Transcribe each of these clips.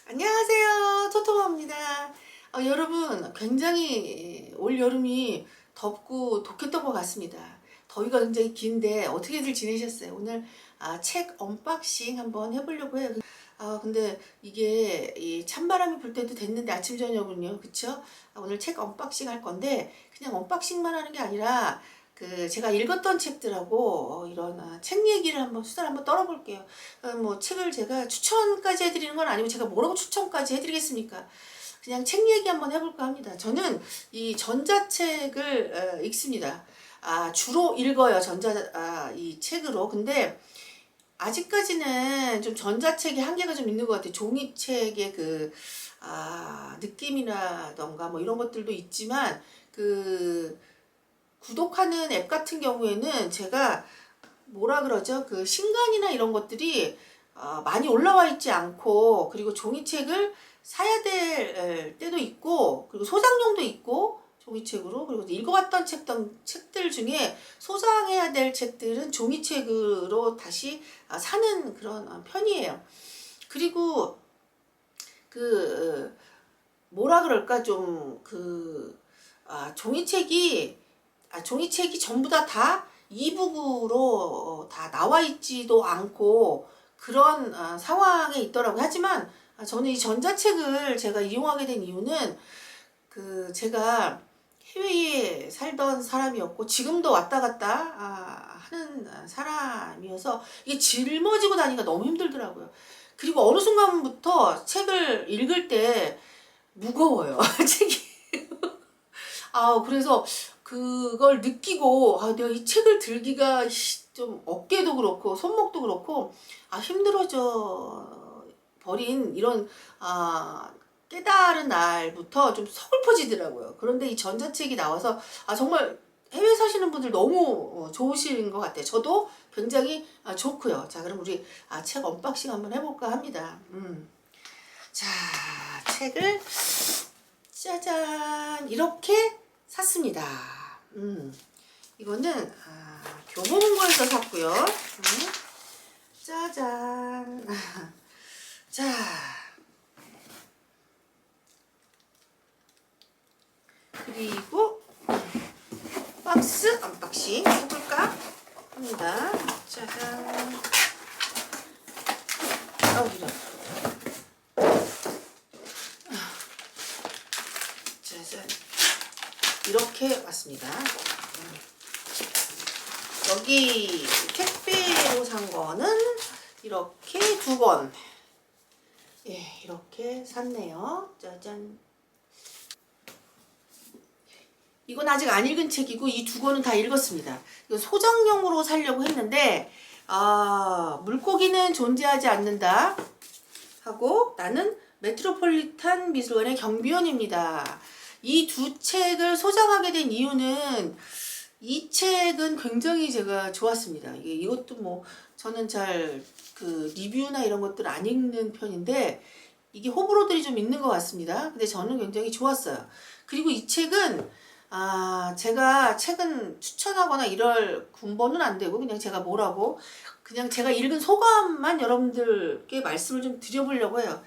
안녕하세요. 토토마입니다. 여러분, 굉장히 올 여름이 덥고 독했던 것 같습니다. 더위가 굉장히 긴데 어떻게들 지내셨어요? 오늘 책 언박싱 한번 해보려고 해요. 근데 이게 이 찬바람이 불 때도 됐는데 아침 저녁은요, 그쵸? 오늘 책 언박싱 할 건데 그냥 언박싱만 하는 게 아니라 제가 읽었던 책들하고 이런 책 얘기를 한번 수다를 한번 떨어볼게요. 뭐 책을 제가 추천까지 해드리는 건 아니고 제가 뭐라고 추천까지 해드리겠습니까? 그냥 책 얘기 한번 해볼까 합니다. 저는 이 전자책을 읽습니다. 주로 읽어요. 이 책으로. 근데 아직까지는 좀 전자책의 한계가 좀 있는 것 같아요. 종이책의 느낌이라던가 뭐 이런 것들도 있지만 구독하는 앱 같은 경우에는 제가 뭐라 그러죠? 신간이나 이런 것들이 많이 올라와 있지 않고, 그리고 종이책을 사야 될 때도 있고, 그리고 소장용도 있고, 종이책으로. 그리고 읽어왔던 책들 중에 소장해야 될 책들은 종이책으로 다시 사는 그런 편이에요. 그리고 뭐라 그럴까, 종이책이 전부 다 이북으로 다 나와 있지도 않고 그런 상황에 있더라고요. 하지만 저는 이 전자책을 제가 이용하게 된 이유는 제가 해외에 살던 사람이었고 지금도 왔다 갔다 하는 사람이어서 이게 짊어지고 다니기가 너무 힘들더라고요. 그리고 어느 순간부터 책을 읽을 때 무거워요. 책이. 그래서 그걸 느끼고 내가 이 책을 들기가 좀 어깨도 그렇고 손목도 그렇고 힘들어져 버린 이런 깨달은 날부터 좀 서글퍼지더라고요. 그런데 이 전자책이 나와서 정말 해외 사시는 분들 너무 좋으신 것 같아요. 저도 굉장히 좋고요. 자, 그럼 우리 책 언박싱 한번 해볼까 합니다. 자, 책을 짜잔 이렇게 샀습니다. 이거는 교보문고에서 샀고요. 짜잔. 자, 그리고 박스 언박싱 해볼까 합니다. 짜잔. 이런. 짜잔. 이렇게 왔습니다. 여기 택배로 산 거는 이렇게 2권. 예, 이렇게 샀네요. 짜잔. 이건 아직 안 읽은 책이고 이 2권은 다 읽었습니다. 이거 소장용으로 사려고 했는데 물고기는 존재하지 않는다 하고 나는 메트로폴리탄 미술관의 경비원입니다. 이 두 책을 소장하게 된 이유는 이 책은 굉장히 제가 좋았습니다. 이것도 뭐 저는 잘 리뷰나 이런 것들 안 읽는 편인데 이게 호불호들이 좀 있는 것 같습니다. 근데 저는 굉장히 좋았어요. 그리고 이 책은 제가 책은 추천하거나 이럴 군번은 안 되고 그냥 제가 읽은 소감만 여러분들께 말씀을 좀 드려보려고 해요.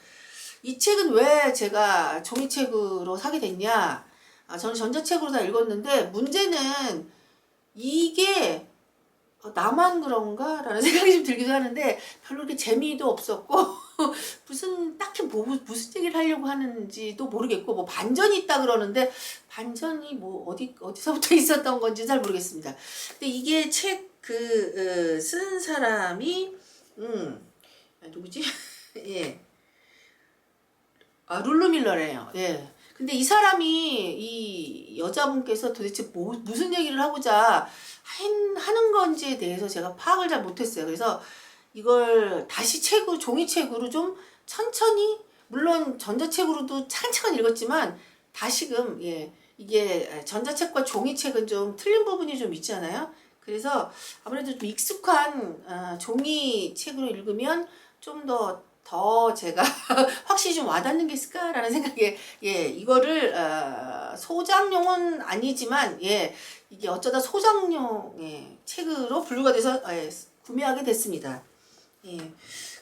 이 책은 왜 제가 종이책으로 사게 됐냐? 저는 전자책으로 다 읽었는데 문제는 이게 나만 그런가? 라는 생각이 좀 들기도 하는데 별로 그렇게 재미도 없었고 딱히 무슨 얘기를 하려고 하는지도 모르겠고 뭐 반전이 있다 그러는데 반전이 뭐 어디서부터 있었던 건지 잘 모르겠습니다. 근데 이게 책 쓴 사람이 누구지? 예. 룰루 밀러래요. 예. 근데 이 사람이 이 여자분께서 도대체 무슨 얘기를 하고자 하는 건지에 대해서 제가 파악을 잘 못했어요. 그래서 이걸 다시 종이책으로 좀 천천히, 물론 전자책으로도 차근차근 읽었지만 다시금 이게 전자책과 종이책은 좀 틀린 부분이 좀 있잖아요. 그래서 아무래도 좀 익숙한 종이책으로 읽으면 좀 더 제가 확실히 좀 와닿는 게 있을까라는 생각에 이거를 소장용은 아니지만 이게 어쩌다 소장용 책으로 분류가 돼서 구매하게 됐습니다.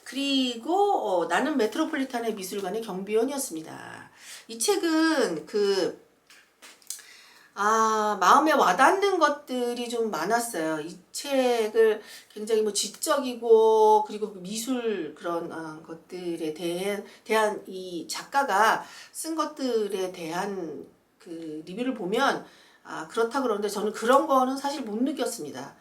그리고 나는 메트로폴리탄의 미술관의 경비원이었습니다. 이 책은 마음에 와닿는 것들이 좀 많았어요. 이 책을 굉장히 뭐 지적이고 그리고 미술 그런 것들에 대한 이 작가가 쓴 것들에 대한 그 리뷰를 보면 그렇다 그러는데 저는 그런 거는 사실 못 느꼈습니다.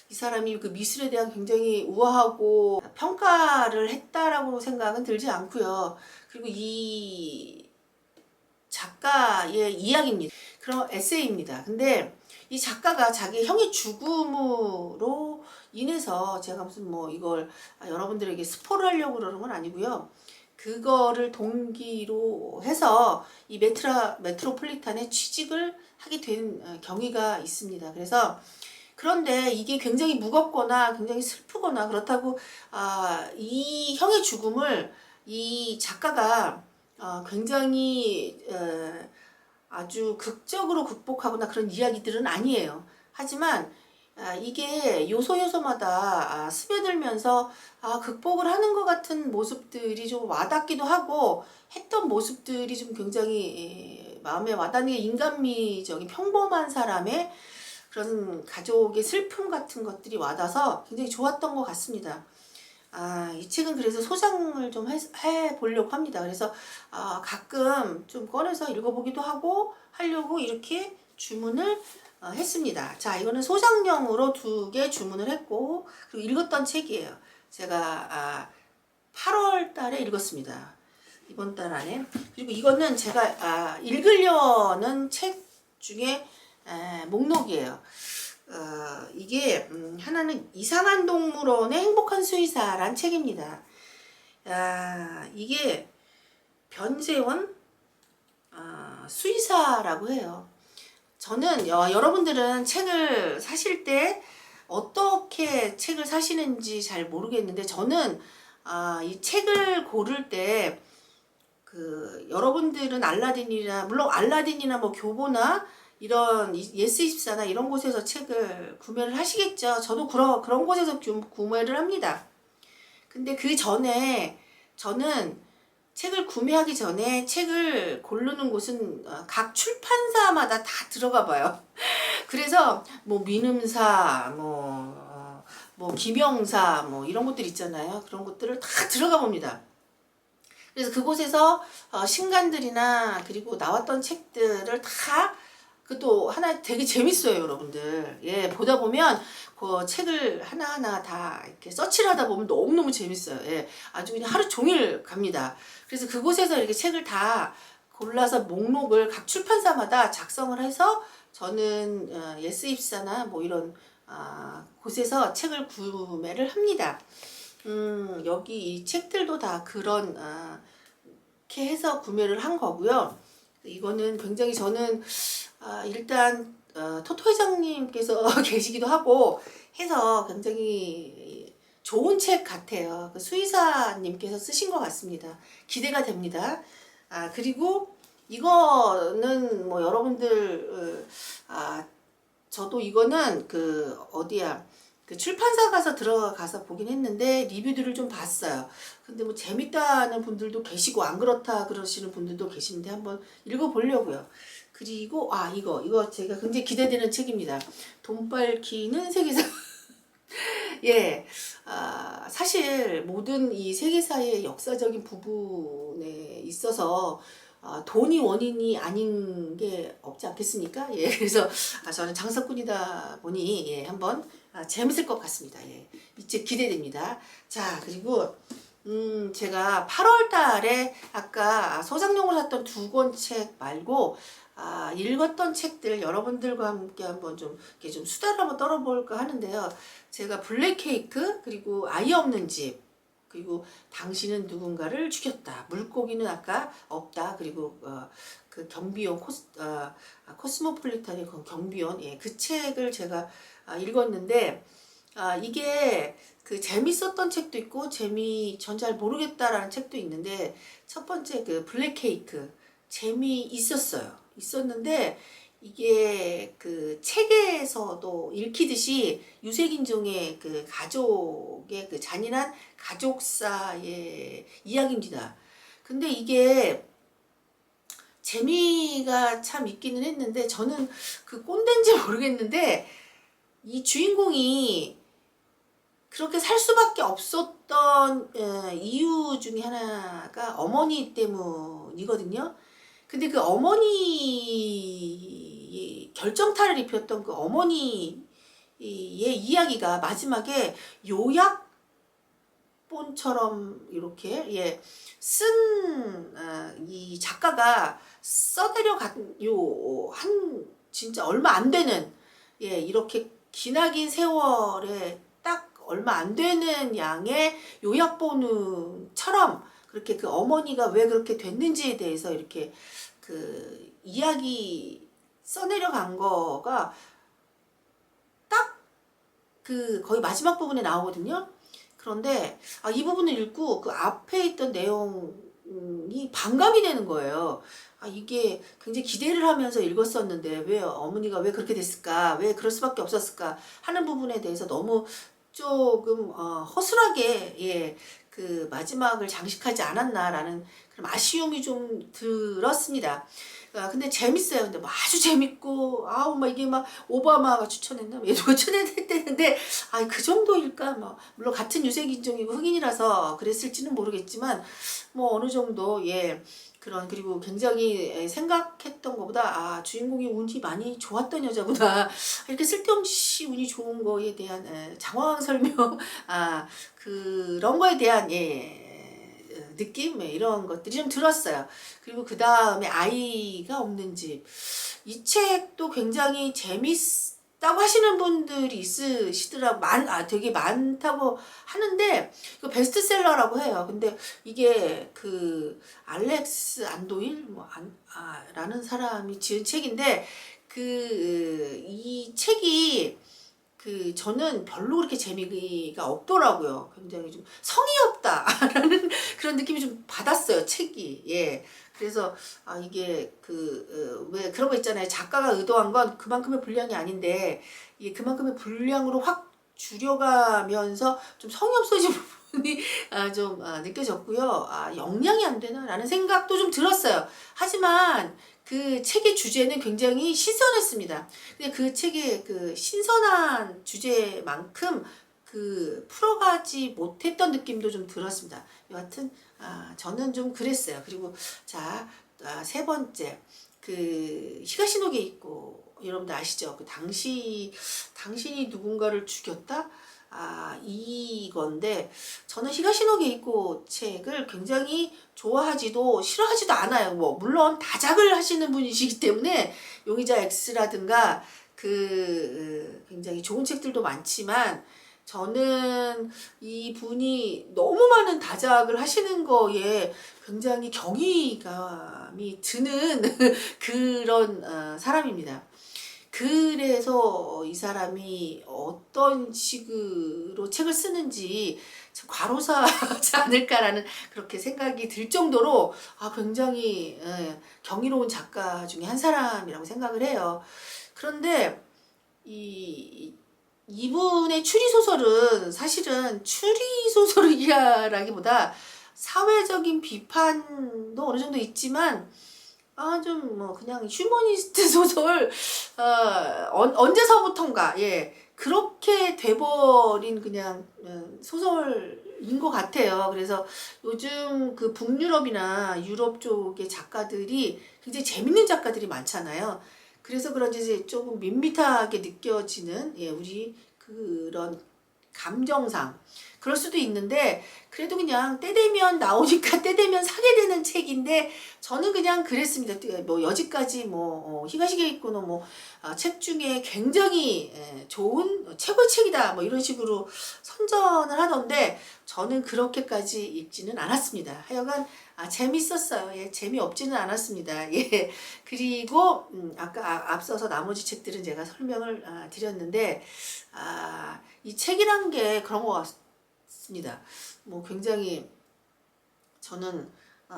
이 사람이 그 미술에 대한 굉장히 우아하고 평가를 했다라고 생각은 들지 않고요. 그리고 이 작가의 이야기입니다. 그런 에세이입니다. 근데 이 작가가 자기 형의 죽음으로 인해서 제가 무슨 뭐 이걸 여러분들에게 스포를 하려고 그러는 건 아니고요. 그거를 동기로 해서 이 메트로폴리탄에 취직을 하게 된 경위가 있습니다. 그래서 그런데 이게 굉장히 무겁거나 굉장히 슬프거나 그렇다고 이 형의 죽음을 이 작가가 굉장히 아주 극적으로 극복하거나 그런 이야기들은 아니에요. 하지만 이게 요소요소마다 스며들면서 극복을 하는 것 같은 모습들이 좀 와닿기도 하고 했던 모습들이 좀 굉장히 마음에 와닿는 게 인간미적인 평범한 사람의 그런 가족의 슬픔 같은 것들이 와닿아서 굉장히 좋았던 것 같습니다. 이 책은 그래서 소장을 좀 해보려고 합니다. 그래서 가끔 좀 꺼내서 읽어보기도 하려고 이렇게 주문을 했습니다. 자, 이거는 소장용으로 2개 주문을 했고 그리고 읽었던 책이에요. 제가 8월 달에 읽었습니다. 이번 달 안에. 그리고 이거는 제가 읽으려는 책 중에 목록이에요. 이게 하나는 이상한 동물원의 행복한 수의사란 책입니다. 이게 변재원 수의사라고 해요. 저는 여러분들은 책을 사실 때 어떻게 책을 사시는지 잘 모르겠는데 저는 이 책을 고를 때 여러분들은 물론 알라딘이나 뭐 교보나 이런 예스24나 이런 곳에서 책을 구매를 하시겠죠. 저도 그런 곳에서 구매를 합니다. 근데 그 전에 저는 책을 구매하기 전에 책을 고르는 곳은 각 출판사마다 다 들어가 봐요. 그래서 뭐 민음사, 뭐 김영사, 뭐 이런 곳들 있잖아요. 그런 곳들을 다 들어가 봅니다. 그래서 그곳에서 신간들이나 그리고 나왔던 책들을 다 그것도 하나 되게 재밌어요, 여러분들. 예, 보다 보면 그 책을 하나하나 다 이렇게 서치를 하다 보면 너무너무 재밌어요. 예, 아주 그냥 하루 종일 갑니다. 그래서 그곳에서 이렇게 책을 다 골라서 목록을 각 출판사마다 작성을 해서 저는 예스24나 뭐 이런 곳에서 책을 구매를 합니다. 여기 이 책들도 다 그런 이렇게 해서 구매를 한 거고요. 이거는 굉장히 저는 일단 토토 회장님께서 계시기도 하고 해서 굉장히 좋은 책 같아요. 그 수의사님께서 쓰신 것 같습니다. 기대가 됩니다. 그리고 이거는 뭐 여러분들 저도 이거는 그 출판사 가서 들어가서 보긴 했는데 리뷰들을 좀 봤어요. 근데 뭐 재밌다는 분들도 계시고 안 그렇다 그러시는 분들도 계시는데 한번 읽어보려고요. 그리고 이거 제가 굉장히 기대되는 책입니다. 돈 밝히는 세계사. 예, 사실 모든 이 세계사의 역사적인 부분에 있어서 돈이 원인이 아닌 게 없지 않겠습니까? 예, 그래서 저는 장사꾼이다 보니 예, 한번 재밌을 것 같습니다. 예, 이 책 기대됩니다. 자, 그리고 제가 8월 달에 아까 소장용으로 샀던 2권 책 말고 읽었던 책들 여러분들과 함께 한번 이렇게 좀 수다를 한번 떨어볼까 하는데요. 제가 블랙케이크, 그리고 아이 없는 집, 그리고 당신은 누군가를 죽였다, 물고기는 아까 없다, 그리고 그 경비원 코스모폴리탄의 그 경비원, 예, 그 책을 제가 읽었는데 이게 그 재밌었던 책도 있고 전 잘 모르겠다라는 책도 있는데 첫 번째 그 블랙케이크 재미있었어요. 있었는데 이게 그 책에서도 읽히듯이 유색인종의 그 가족의 그 잔인한 가족사의 이야기입니다. 근데 이게 재미가 참 있기는 했는데 저는 그 꼰대인지 모르겠는데 이 주인공이 그렇게 살 수밖에 없었던 이유 중에 하나가 어머니 때문이거든요. 근데 그 어머니 결정타를 입혔던 그 어머니의 이야기가 마지막에 요약본처럼 이렇게 쓴 이 작가가 써내려 간요한 진짜 얼마 안 되는 이렇게 기나긴 세월에 딱 얼마 안 되는 양의 요약본처럼 그렇게 그 어머니가 왜 그렇게 됐는지에 대해서 이렇게 그 이야기 써내려 간 거가 딱 그 거의 마지막 부분에 나오거든요. 그런데 이 부분을 읽고 그 앞에 있던 내용이 반감이 되는 거예요. 이게 굉장히 기대를 하면서 읽었었는데 왜 어머니가 왜 그렇게 됐을까? 왜 그럴 수밖에 없었을까? 하는 부분에 대해서 너무 조금 허술하게 그 마지막을 장식하지 않았나라는 그런 아쉬움이 좀 들었습니다. 근데 재밌어요. 근데 뭐 아주 재밌고 막 이게 막 오바마가 추천했나? 얘도 추천했대는데 그 정도일까? 뭐 물론 같은 유색인종이고 흑인이라서 그랬을지는 모르겠지만 뭐 어느 정도 그리고 굉장히 생각했던 것보다 주인공이 운이 많이 좋았던 여자구나 이렇게 쓸데없이 운이 좋은 거에 대한 장황 설명 그런 거에 대한 느낌 이런 것들이 좀 들었어요. 그리고 그 다음에 아이가 없는 집 이 책도 굉장히 재밌다고 하시는 분들이 있으시더라고. 되게 많다고 하는데 이거 베스트셀러라고 해요. 근데 이게 그 알렉스 안도일 라는 사람이 지은 책인데 이 책이 저는 별로 그렇게 재미가 없더라고요. 굉장히 좀 성의 없다라는 그런 느낌이 좀 받았어요, 책이. 그래서 이게 왜 그런 거 있잖아요. 작가가 의도한 건 그만큼의 분량이 아닌데 이게 그만큼의 분량으로 확 줄여가면서 좀 성의 없어진 부분이 좀 느껴졌고요. 영양이 안 되나라는 생각도 좀 들었어요. 하지만 그 책의 주제는 굉장히 신선했습니다. 근데 그 책의 그 신선한 주제만큼 풀어가지 못했던 느낌도 좀 들었습니다. 여하튼 저는 좀 그랬어요. 그리고 세 번째 히가시노게 있고 여러분들 아시죠? 당신이 누군가를 죽였다? 이건데 저는 히가시노 게이코 책을 굉장히 좋아하지도 싫어하지도 않아요. 뭐 물론 다작을 하시는 분이시기 때문에 용의자 X라든가 굉장히 좋은 책들도 많지만 저는 이 분이 너무 많은 다작을 하시는 거에 굉장히 경이감이 드는 그런 사람입니다. 그래서 이 사람이 어떤 식으로 책을 쓰는지 과로사하지 않을까라는 그렇게 생각이 들 정도로 굉장히 경이로운 작가 중에 한 사람이라고 생각을 해요. 그런데 이분의 추리소설은 사실은 추리소설이라기보다 사회적인 비판도 어느 정도 있지만 좀 뭐 그냥 휴머니스트 소설 언제서부턴가 그렇게 돼버린 그냥 소설인 것 같아요. 그래서 요즘 그 북유럽이나 유럽 쪽의 작가들이 굉장히 재밌는 작가들이 많잖아요. 그래서 그런지 조금 밋밋하게 느껴지는 우리 그런 감정상 그럴 수도 있는데 그래도 그냥 때 되면 나오니까 때 되면 사게 되는 책인데 저는 그냥 그랬습니다. 뭐 여지까지 히가시게 이코노 책 중에 굉장히 좋은 최고의 책이다 뭐 이런 식으로 선전을 하던데 저는 그렇게까지 읽지는 않았습니다. 하여간 재밌었어요. 재미없지는 않았습니다. 그리고 아까 앞서서 나머지 책들은 제가 설명을 드렸는데 이 책이란 게 그런 것 같습니다. 뭐 굉장히 저는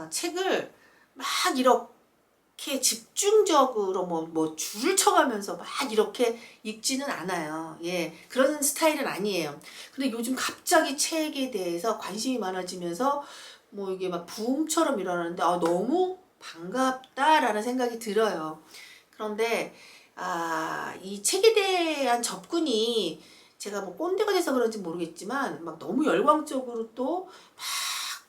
책을 막 이렇게 이렇게 집중적으로 뭐 줄을 쳐가면서 막 이렇게 읽지는 않아요. 예, 그런 스타일은 아니에요. 근데 요즘 갑자기 책에 대해서 관심이 많아지면서 뭐 이게 막 붐처럼 일어나는데 너무 반갑다라는 생각이 들어요. 그런데 이 책에 대한 접근이 제가 뭐 꼰대가 돼서 그런지 모르겠지만 막 너무 열광적으로 또 막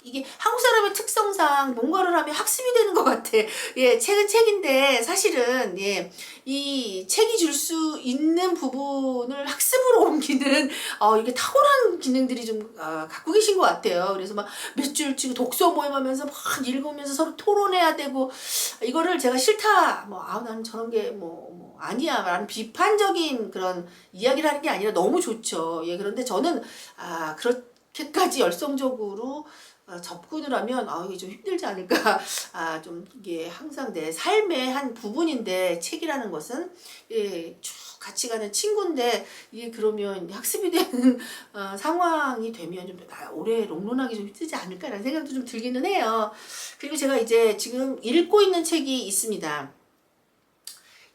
이게 한국 사람의 특성상 뭔가를 하면 학습이 되는 것 같아. 예, 책은 책인데 사실은 예, 이 책이 줄 수 있는 부분을 학습으로 옮기는 이게 탁월한 기능들이 좀 갖고 계신 것 같아요. 그래서 막 몇 줄 치고 독서 모임하면서 막 읽으면서 서로 토론해야 되고 이거를 제가 싫다 나는 저런 게 아니야 라는 비판적인 그런 이야기를 하는 게 아니라 너무 좋죠. 예, 그런데 저는 그렇게까지 열성적으로 접근을 하면 이게 좀 힘들지 않을까. 좀 이게 항상 내 삶의 한 부분인데 책이라는 것은 쭉 같이 가는 친구인데 이게 그러면 학습이 되는 상황이 되면 좀 오래 롱런하기 좀 힘들지 않을까라는 생각도 좀 들기는 해요. 그리고 제가 이제 지금 읽고 있는 책이 있습니다.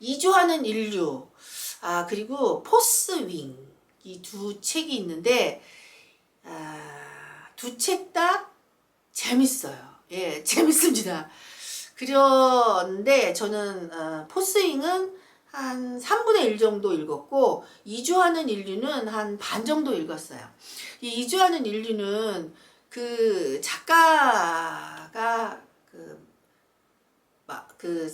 이주하는 인류, 그리고 포스윙, 이 두 책이 있는데 두 책 다 재밌어요. 예, 재밌습니다. 그런데 저는 포스윙은 한 3분의 1 정도 읽었고 이주하는 인류는 한 반 정도 읽었어요. 이 이주하는 인류는 그 작가가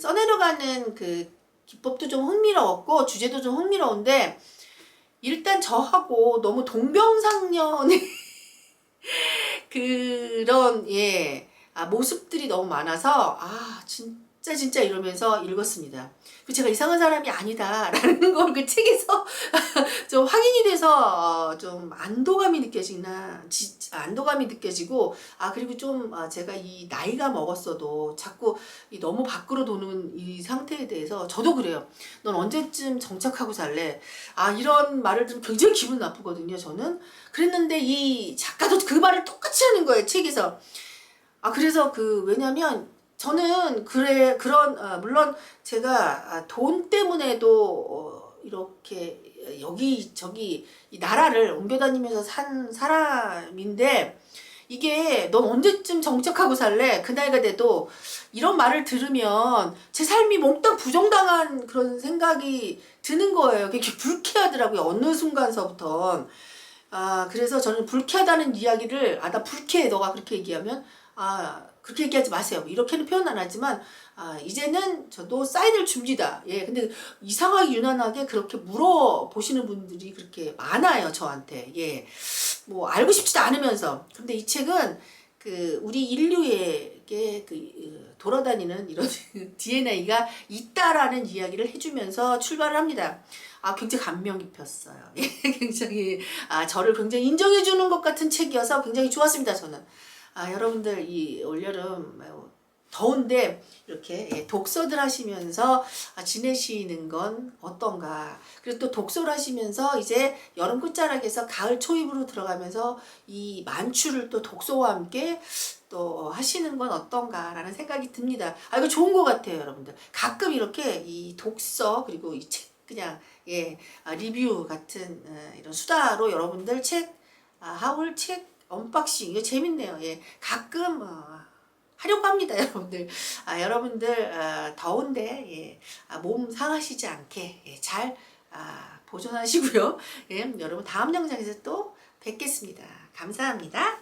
써내려가는 그 기법도 좀 흥미로웠고 주제도 좀 흥미로운데 일단 저하고 너무 동병상련의 그런 모습들이 너무 많아서 진짜 이러면서 읽었습니다. 제가 이상한 사람이 아니다라는 걸 그 책에서 좀 확인이 돼서 좀 안도감이 느껴지고 그리고 좀 제가 이 나이가 먹었어도 자꾸 너무 밖으로 도는 이 상태에 대해서 저도 그래요. 넌 언제쯤 정착하고 살래? 이런 말을 들으면 굉장히 기분 나쁘거든요. 저는 그랬는데 이 작가도 그 말을 똑같이 하는 거예요. 책에서. 그래서 왜냐면 저는 물론 제가 돈 때문에도 이렇게 여기저기 이 나라를 옮겨 다니면서 산 사람인데 이게 넌 언제쯤 정착하고 살래? 그 나이가 돼도 이런 말을 들으면 제 삶이 몽땅 부정당한 그런 생각이 드는 거예요. 그게 불쾌하더라고요. 어느 순간서부터. 그래서 저는 불쾌하다는 이야기를 나 불쾌해 너가 그렇게 얘기하면 그렇게 얘기하지 마세요. 이렇게는 표현 안 하지만 이제는 저도 사인을 줍니다. 예, 근데 이상하게 유난하게 그렇게 물어보시는 분들이 그렇게 많아요. 저한테. 예, 뭐 알고 싶지도 않으면서. 근데 이 책은 우리 인류에게 돌아다니는 이런 DNA가 있다라는 이야기를 해주면서 출발을 합니다. 굉장히 감명 깊었어요. 예, 굉장히 저를 굉장히 인정해주는 것 같은 책이어서 굉장히 좋았습니다. 저는. 여러분들 이 올여름 더운데 이렇게 독서들 하시면서 지내시는 건 어떤가. 그리고 또 독서를 하시면서 이제 여름 끝자락에서 가을 초입으로 들어가면서 이 만추를 또 독서와 함께 또 하시는 건 어떤가라는 생각이 듭니다. 이거 좋은 것 같아요. 여러분들 가끔 이렇게 이 독서 그리고 이 책 그냥 리뷰 같은 이런 수다로 여러분들 책 하울 책 언박싱 이거 재밌네요. 예, 가끔 하려고 합니다, 여러분들. 여러분들 더운데 몸 상하시지 않게 잘 보존하시고요. 예, 여러분 다음 영상에서 또 뵙겠습니다. 감사합니다.